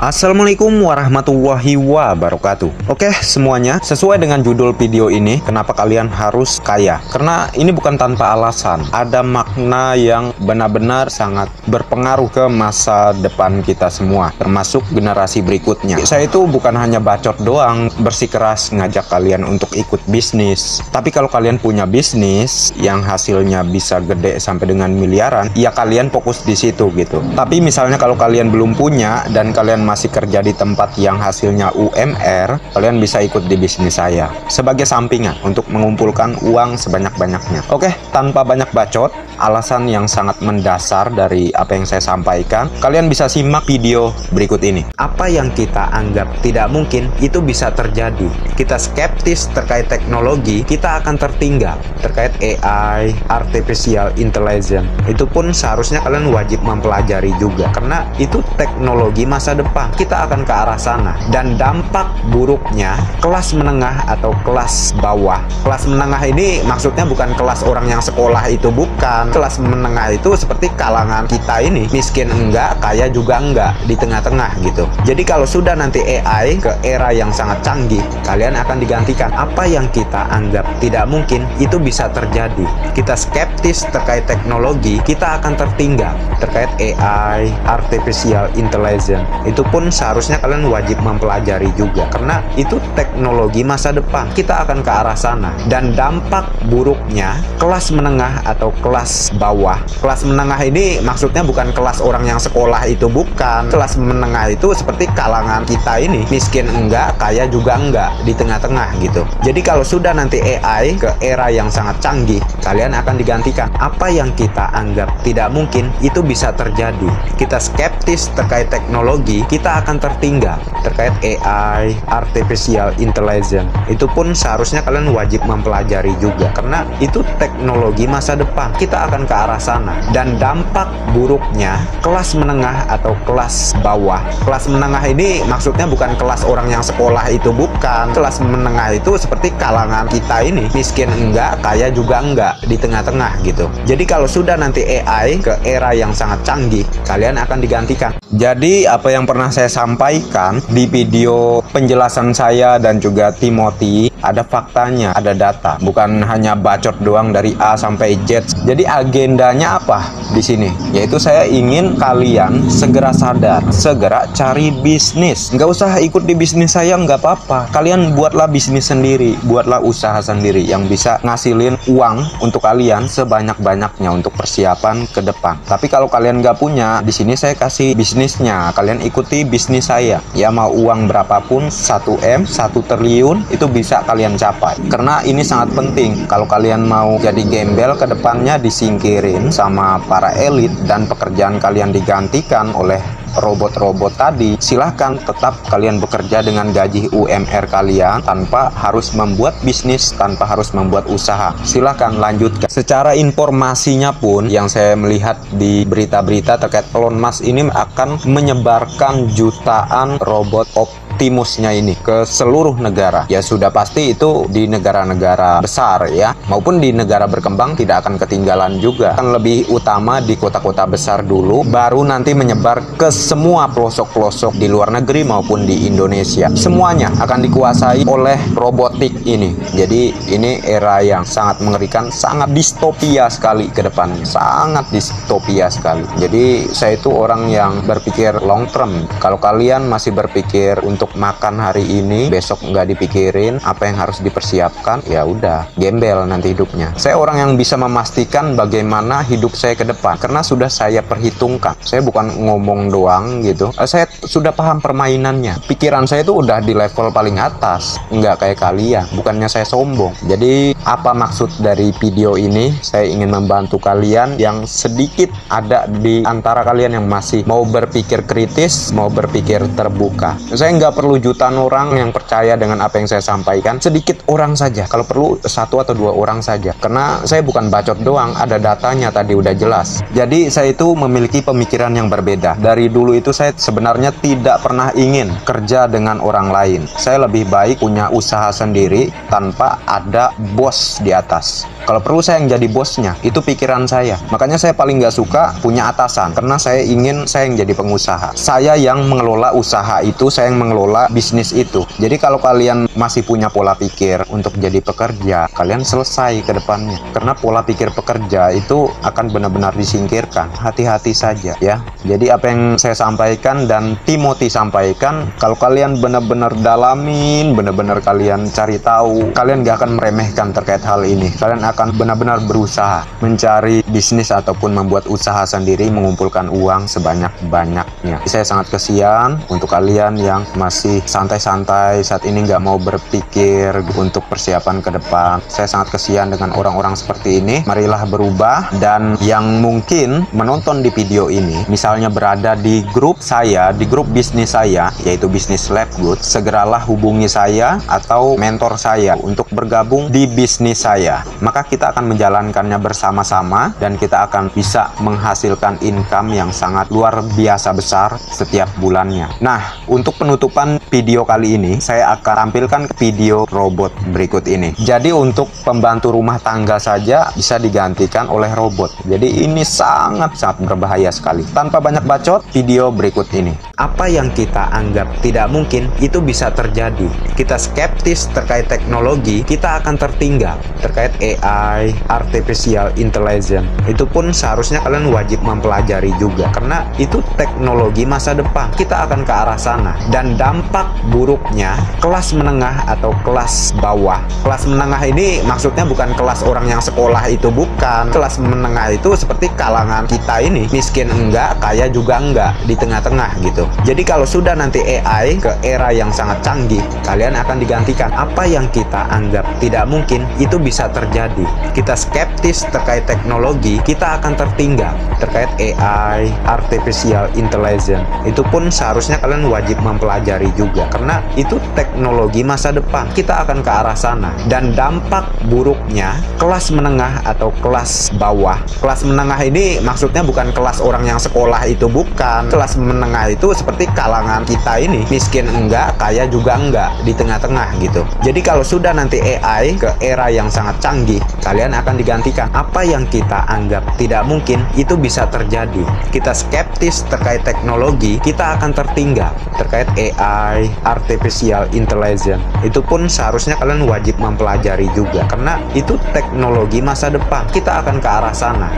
Assalamualaikum warahmatullahi wabarakatuh. Oke semuanya, sesuai dengan judul video ini, kenapa kalian harus kaya? Karena ini bukan tanpa alasan. Ada makna yang benar-benar sangat berpengaruh ke masa depan kita semua, termasuk generasi berikutnya. Saya itu bukan hanya bacot doang, bersikeras ngajak kalian untuk ikut bisnis. Tapi kalau kalian punya bisnis yang hasilnya bisa gede sampai dengan miliaran, ya kalian fokus di situ gitu. Tapi misalnya kalau kalian belum punya dan kalian masih kerja di tempat yang hasilnya UMR, kalian bisa ikut di bisnis saya sebagai sampingan untuk mengumpulkan uang sebanyak-banyaknya. Oke, tanpa banyak bacot, alasan yang sangat mendasar dari apa yang saya sampaikan, kalian bisa simak video berikut ini. Apa yang kita anggap tidak mungkin, itu bisa terjadi. Kita skeptis terkait teknologi, kita akan tertinggal. Terkait AI, Artificial Intelligence, itu pun seharusnya kalian wajib mempelajari juga, karena itu teknologi masa depan. Kita akan ke arah sana. Dan dampak buruknya, kelas menengah atau kelas bawah. Kelas menengah ini maksudnya bukan kelas orang yang sekolah itu, bukan. Kelas menengah itu seperti kalangan kita ini, miskin enggak, kaya juga enggak, di tengah-tengah gitu. Jadi kalau sudah nanti AI ke era yang sangat canggih, kalian akan digantikan. Apa yang kita anggap tidak mungkin, itu bisa terjadi. Kita skeptis terkait teknologi, kita akan tertinggal. Terkait AI, Artificial Intelligence, itu pun seharusnya kalian wajib mempelajari juga, karena itu teknologi masa depan. Kita akan ke arah sana. Dan dampak buruknya, kelas menengah atau kelas bawah. Kelas menengah ini maksudnya bukan kelas orang yang sekolah itu, bukan. Kelas menengah itu seperti kalangan kita ini, miskin enggak, kaya juga enggak, di tengah-tengah gitu. Jadi kalau sudah nanti AI ke era yang sangat canggih, kalian akan digantikan. Apa yang kita anggap tidak mungkin, itu bisa terjadi. Kita skeptis terkait teknologi, kita akan tertinggal. Terkait AI, Artificial Intelligence, itu pun seharusnya kalian wajib mempelajari juga, karena itu teknologi masa depan. Kita akan ke arah sana. Dan dampak buruknya, kelas menengah atau kelas bawah. Kelas menengah ini maksudnya bukan kelas orang yang sekolah itu, bukan. Kelas menengah itu seperti kalangan kita ini, miskin enggak, kaya juga enggak, di tengah-tengah gitu. Jadi kalau sudah nanti AI ke era yang sangat canggih, kalian akan digantikan. Jadi apa yang pernah saya sampaikan di video penjelasan saya dan juga Timothy, ada faktanya, ada data, bukan hanya bacot doang dari A sampai Z. Jadi agendanya apa di sini? Yaitu saya ingin kalian segera sadar, segera cari bisnis. Nggak usah ikut di bisnis saya, nggak apa-apa. Kalian buatlah bisnis sendiri, buatlah usaha sendiri yang bisa ngasilin uang untuk kalian sebanyak-banyaknya untuk persiapan ke depan. Tapi kalau kalian nggak punya, di sini saya kasih bisnisnya. Kalian ikuti bisnis saya. Ya mau uang berapapun, 1M, 1 triliun, itu bisa kalian capai. Karena ini sangat penting. Kalau kalian mau jadi gembel ke depannya, disingkirin sama para elit dan pekerjaan kalian digantikan oleh robot-robot tadi, silahkan tetap kalian bekerja dengan gaji UMR kalian tanpa harus membuat bisnis, tanpa harus membuat usaha. Silahkan lanjutkan. Secara informasinya pun yang saya melihat di berita-berita terkait Elon Musk ini akan menyebarkan jutaan robot Optimusnya ini ke seluruh negara. Ya sudah pasti itu di negara-negara besar ya, maupun di negara berkembang tidak akan ketinggalan juga. Kan lebih utama di kota-kota besar dulu, baru nanti menyebar ke semua pelosok-pelosok di luar negeri maupun di Indonesia. Semuanya akan dikuasai oleh robotik ini. Jadi ini era yang sangat mengerikan, sangat distopia sekali ke depannya, sangat distopia sekali. Jadi saya itu orang yang berpikir long term. Kalau kalian masih berpikir untuk makan hari ini, besok nggak dipikirin apa yang harus dipersiapkan, ya udah gembel nanti hidupnya. Saya orang yang bisa memastikan bagaimana hidup saya ke depan, karena sudah saya perhitungkan. Saya bukan ngomong doang gitu, saya sudah paham permainannya. Pikiran saya itu udah di level paling atas, nggak kayak kalian. Bukannya saya sombong. Jadi apa maksud dari video ini? Saya ingin membantu kalian yang sedikit ada di antara kalian yang masih mau berpikir kritis, mau berpikir terbuka. Saya nggak perlu jutaan orang yang percaya dengan apa yang saya sampaikan. Sedikit orang saja, kalau perlu 1 atau 2 orang saja, karena saya bukan bacot doang, ada datanya tadi udah jelas. Jadi saya itu memiliki pemikiran yang berbeda. Dari dulu itu saya sebenarnya tidak pernah ingin kerja dengan orang lain. Saya lebih baik punya usaha sendiri tanpa ada bos di atas. Kalau perlu saya yang jadi bosnya, itu pikiran saya. Makanya saya paling nggak suka punya atasan, karena saya ingin saya yang jadi pengusaha. Saya yang mengelola usaha itu, saya yang mengelola bisnis itu. Jadi kalau kalian masih punya pola pikir untuk jadi pekerja, kalian selesai ke depannya. Karena pola pikir pekerja itu akan benar-benar disingkirkan. Hati-hati saja ya. Jadi apa yang saya sampaikan dan Timothy sampaikan, kalau kalian benar-benar dalamin, benar-benar kalian cari tahu, kalian gak akan meremehkan terkait hal ini. Kalian akan benar-benar berusaha mencari bisnis ataupun membuat usaha sendiri, mengumpulkan uang sebanyak-banyaknya. Saya sangat kesian untuk kalian yang masih santai-santai saat ini, nggak mau berpikir untuk persiapan ke depan. Saya sangat kesian dengan orang-orang seperti ini. Marilah berubah, dan yang mungkin menonton di video ini, misalnya berada di grup saya, di grup bisnis saya, yaitu Bisnis Lab Good, segeralah hubungi saya atau mentor saya untuk bergabung di bisnis saya. Maka kita akan menjalankannya bersama-sama dan kita akan bisa menghasilkan income yang sangat luar biasa besar setiap bulannya. Nah, untuk penutupan video kali ini, saya akan tampilkan video robot berikut ini. Jadi untuk pembantu rumah tangga saja bisa digantikan oleh robot. Jadi ini sangat-sangat berbahaya sekali. Tanpa banyak bacot, video berikut ini. Apa yang kita anggap tidak mungkin, itu bisa terjadi. Kita skeptis terkait teknologi, kita akan tertinggal. Terkait AI, Artificial Intelligence, itu pun seharusnya kalian wajib mempelajari juga, karena itu teknologi masa depan. Kita akan ke arah sana, dan dampak buruknya kelas menengah atau kelas bawah. Kelas menengah ini maksudnya bukan kelas orang yang sekolah, itu bukan. Kelas menengah itu seperti kalangan kita ini, miskin enggak, kaya juga enggak, di tengah-tengah gitu. Jadi kalau sudah nanti AI ke era yang sangat canggih, kalian akan digantikan. Apa yang kita anggap tidak mungkin, itu bisa terjadi. Kita skeptis terkait teknologi, kita akan tertinggal. Terkait AI, Artificial Intelligence, itu pun seharusnya kalian wajib mempelajari juga, karena itu teknologi masa depan. Kita akan ke arah sana, dan dampak buruknya kelas menengah atau kelas bawah. Kelas menengah ini maksudnya bukan kelas orang yang sekolah, itu bukan. Kelas menengah itu seperti kalangan kita ini, miskin enggak, kaya juga enggak, di tengah-tengah gitu. Jadi kalau sudah nanti AI ke era yang sangat canggih, kalian akan digantikan. Apa yang kita anggap tidak mungkin, itu bisa terjadi. Kita skeptis terkait teknologi, kita akan tertinggal. Terkait AI, Artificial Intelligence, itu pun seharusnya kalian wajib mempelajari juga, karena itu teknologi masa depan. Kita akan ke arah sana.